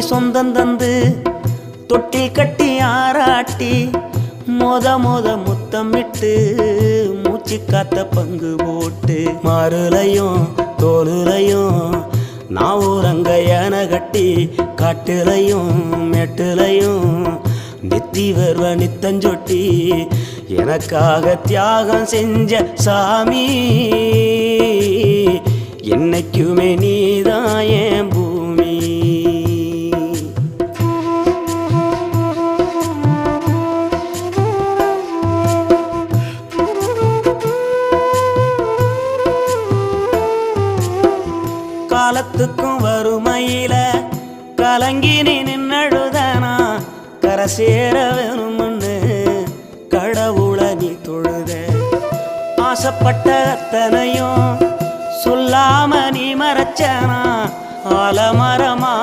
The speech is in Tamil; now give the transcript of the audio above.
சொந்தம் தந்து தொட்டி கட்டி ஆராட்டி மொத முத்தமிட்டு மூச்சு காத்த பங்கு போட்டு மாறுலையும் தோலுலையும் நான் ஊரங்க யானை கட்டி காட்டுலையும் மெட்டுலையும் நெத்தி வருவ நித்தஞ்சொட்டி எனக்காக தியாகம் செஞ்ச சாமி என்னைக்குமே நீதான் என் பூமி. காலத்துக்கும் வறுமையில கலங்கி நீ நின்னழுதானா கரை சேர வேணும்னு கடவுளை நீ தொழுத ஆசைப்பட்ட அத்தனையும் சொல்லாம நீ மறைச்சானா ஆலமரமா